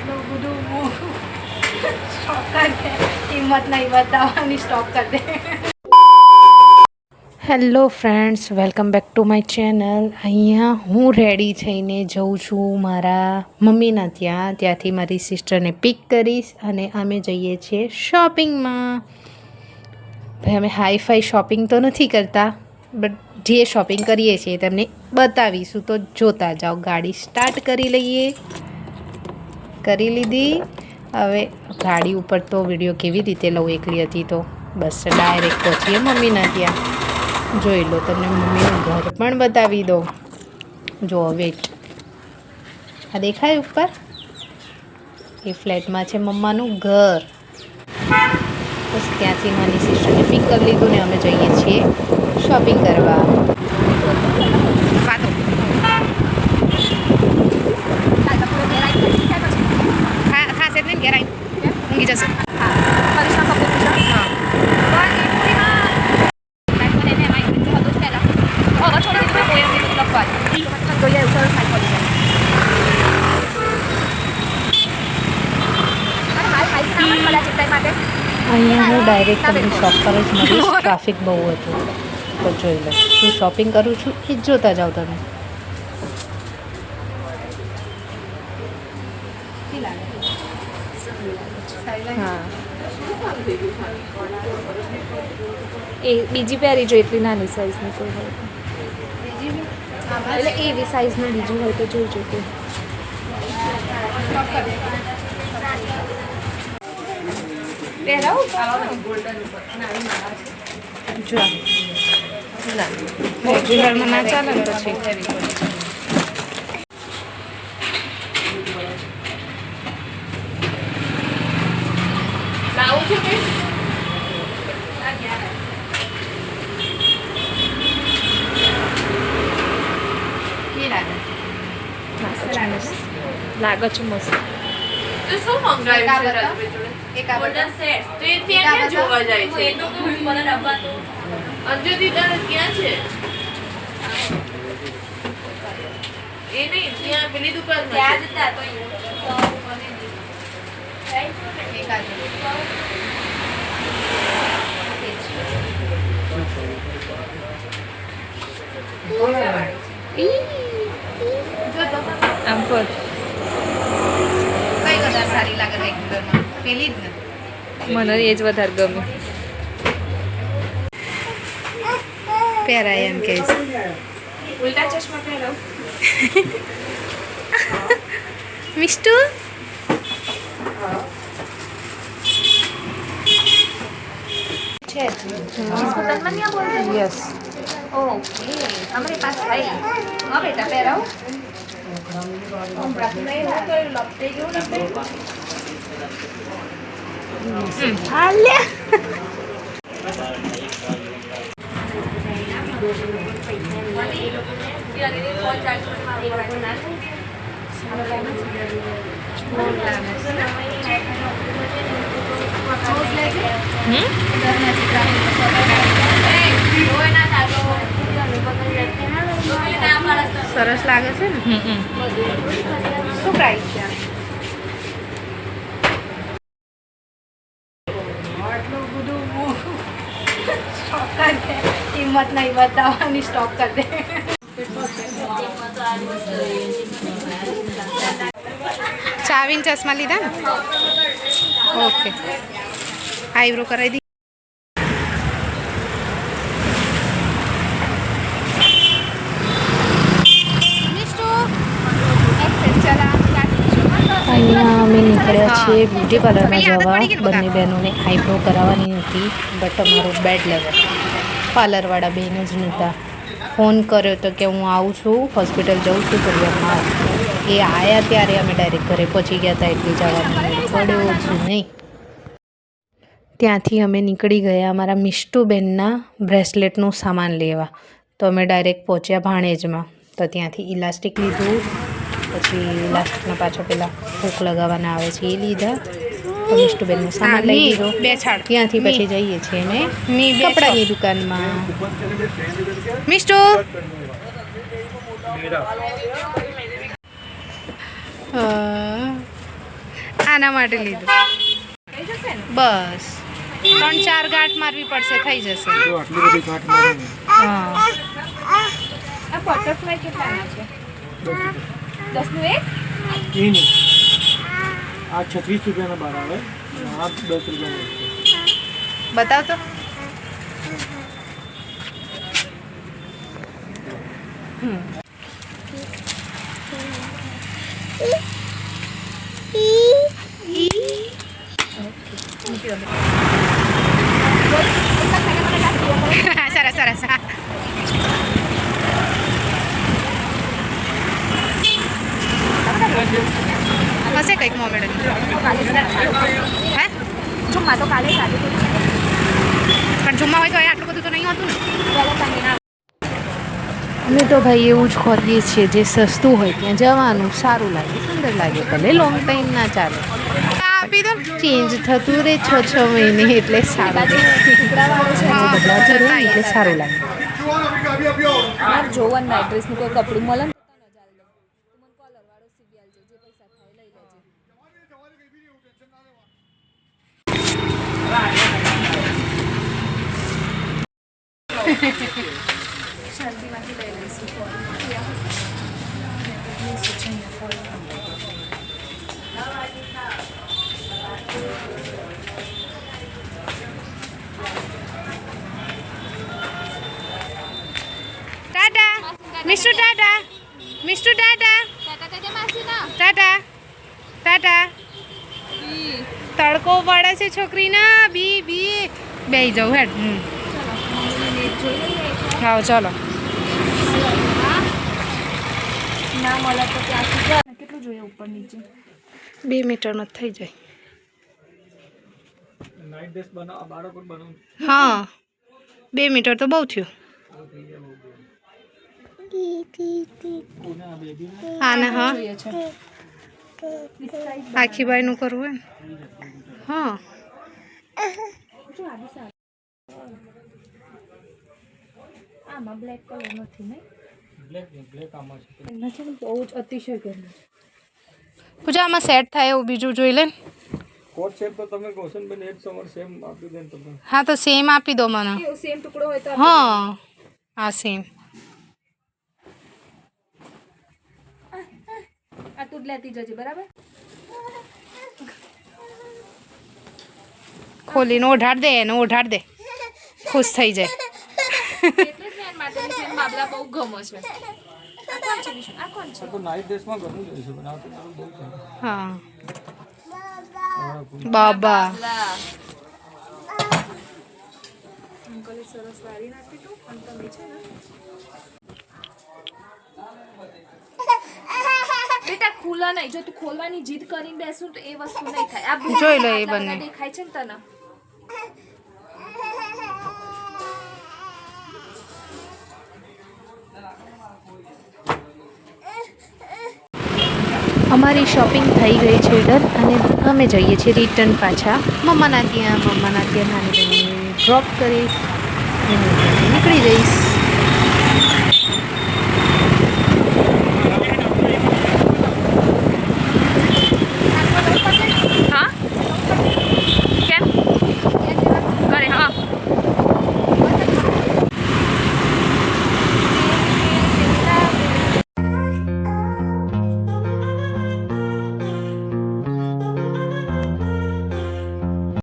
આટલું બધું હું સ્ટોક કરી દે, હિંમત નહીં બતાવવાની, સ્ટોક કરી દે. Hello friends, welcome back to my channel. અહીંયા હું રેડી થઈને જઉં છું મારા મમ્મીના ત્યાંથી મારી સિસ્ટરને પિક કરીશ અને અમે જઈએ છીએ શોપિંગમાં. ભાઈ અમે હાઈ-ફાઈ શોપિંગ તો નથી કરતા, બટ જે શોપિંગ કરીએ છીએ તમને બતાવીશું, તો જોતા જાઓ. ગાડી સ્ટાર્ટ કરી લઈએ. કરી લીધી. હવે ગાડી ઉપર તો વિડીયો કેવી રીતે લઉં, એકલી હતી તો બસ ડાયરેક્ટ પહોંચીએ મમ્મીના ત્યાં. જોઈ લો, તમને મમ્મીનું ઘર પણ બતાવી દો. જો વેટ, આ દેખાય ઉપર? એ ફ્લેટમાં છે મમ્માનું ઘર. બસ ત્યાંથી મારી સિસ્ટરને પિક કરી લીધું ને અમે જઈએ છીએ શોપિંગ કરવા. ખાસ એટલે ઘેર આવી ઊંઘી જશે. અહીંયા હું ડાયરેક્ટ તમને શોપ પર જ મળીશ. ટ્રાફિક બહુ હતું તો જોઈ લો શું શોપિંગ કરું છું એ જોતા જાઓ તમે. હા, એ બીજી પહેરી જો, એટલી નાની સાઈઝની કોઈ હોય એટલે એવી સાઈઝની બીજી હોય તો જોઈજો કે. જો રેગ્યુલરમાં ના ચાલે ને પછી. લાગે છે મસ્ત. તો શું મંગાવ્યું છે? એક આ ગોલ્ડન સેટ. તો એ ત્યાં ક્યાં જોવા જાય છે? અંજલિ તારે ક્યાં છે? એ નહીં, ત્યાં પેલી દુકાનમાં છે. એક આ આમ પર કઈ વધારે સારી લાગે રેગ્યુલરમાં? પેલી જ ને. મને એ જ વધારે ગમે. પહેરાય એમ કે ઉલટા ચશ્મા પહેરો. મિસ્ટુ છે. હોસ્પિટલમાં નહીં બોલते? યસ. ओके, हमारे पास है. हाँ बेटा पहराओ. સરસ લાગે છે ને. શું પ્રાઇસ છે? આટલું બધું હું સ્ટોક કરી દે, હિંમત નહીં બતાવવાની, સ્ટોક કરી દે. ચાવીને ચશ્મા લીધા ને? ઓકે, આઈબ્રો કરાવી દી. અહીંયા અમે નીકળ્યા છીએ બ્યુટી પાર્લરમાં જવા. બંને બહેનોને આઈબ્રો કરાવવાની હતી, બટ અમારું બેડ લેવલ. પાર્લરવાળા બેન જ નહોતા. ફોન કર્યો તો કે હું આવું છું, હોસ્પિટલ જાઉં છું, ઘડિયાળમાં એ આવ્યા ત્યારે અમે ડાયરેક્ટ ઘરે પહોંચી ગયા હતા, એટલે જવાનું પડ્યો જ નહીં. ત્યાંથી અમે નીકળી ગયા અમારા મિષ્ટુબેનના બ્રેસલેટનું સામાન લેવા. તો અમે ડાયરેક્ટ પહોંચ્યા ભાણેજમાં. તો ત્યાંથી ઇલાસ્ટિક લીધું, પછી ઇલાસ્ટિકના પાછળ પેલા હૂક લગાવવાના આવે છે એ લીધા. તો મિષ્ટુબેનનો સામાન લઈ લીધો. ત્યાંથી પછી જઈએ છીએ અમે કપડાની દુકાનમાં. મિષ્ટુ આના માટે લીધું. થઈ જશે ને? બસ 3-4 ગાંઠ મારવી પડશે, થઈ જશે. જો આટલી બધી કાટ મારે ને. હા આ બટરફ્લાય કેટલાના છે? 10નું એક? એ નહીં. આ 36 રૂપિયાના બાર આવે અને આ 10 રૂપિયાના એક છે. બતાવ તો. સરસ સરસ. હશે કંઈક મોમેડલ. હે જુમ્મા તો કાલે સારી પણ જુમ્મા હોય તો આટલું બધું તો નહીં હોતું ને. પહેલાં અમે તો ભાઈ એવું જ ખોરીએ છીએ, જે સસ્તું હોય ત્યાં જવાનું, સારું લાગે, સુંદર લાગે, ભલે લોંગ ટાઈમ ના ચાલે. આપી દો, ચેન્જ થતું રહે 6 મહિને એટલે સારું રહે. ટુકડાવાળો છે. હા, બદલાતું રહે ને એટલે સારું લાગે. મારે જોવાનું નાઇટ ડ્રેસનું કોઈ કપડું મળે ને તો તને જ આલી દઉં. તું મને કોલરવાળો સીવી આલજે, જે પૈસા થાય લઈ લેજે. શરદીમાંથી લઈ લઈશું. Tata mister Tata, mister Tata, Tata Tata. તડકો પડે છે છોકરીના. બી બી બેહી જાઉં હેડ. આવો ચાલો. ના મળે તો ત્યાંથી જા. કેટલું જોઈએ ઉપર નીચે? 2 મીટરમાં જ થઈ જાય. નાઇટ ડ્રેસ બનાવ બાળકો બનાવું. હા 2 મીટર તો બહુ થયું. કોને આ બેબી આને હા જોઈએ છે આખી બાઈનું કરવું હોય ને. હા આમાં બ્લેક કલર નથી ને? બ્લેક આમાં છે. નથી ને, બહુ જ અતિશય ગરમી છે. પૂજા આમાં સેટ થાય એવું બીજું જોઈ લે ને. કોટ શેપ તો તમે કહો છો ને બેન, એક સમર સેમ આપી દે ને તમે. હા તો સેમ આપી દો મને. એવું સેમ ટુકડો હોય તો હા હા સેમ. આ તું જ લેતી જજે, બરાબર? ખોલીને ઓઢાડ દે, એને ઓઢાડ દે, ખુશ થઈ જાય. એટલે જ મેં માટે લીધી બાબલા બહુ ગમે છે. આ કોણ છે બીજું? આ કોણ છે? તો નાઇટ ડ્રેસમાં ઘણું જોઈએ છે પણ આ તો બહુ છે. હા બાબા અંકલે સરસ વારી નાખી તું અને તમે છે ને બેટા ખુલ્લા નહીં. જો તું ખોલવાની જીદ કરીને બેસું તો એ વસ્તુ નહીં થાય. આ blue જોઈ લો એ આટલા બંને. બધા દેખાય છે ને તને? અમારી શોપિંગ થઈ ગઈ છે ડન, અને અમે જઈએ છીએ રિટર્ન પાછા મમ્માના ત્યાં. નાની બહેનને ડ્રોપ કરીશ અને નીકળી જઈશ.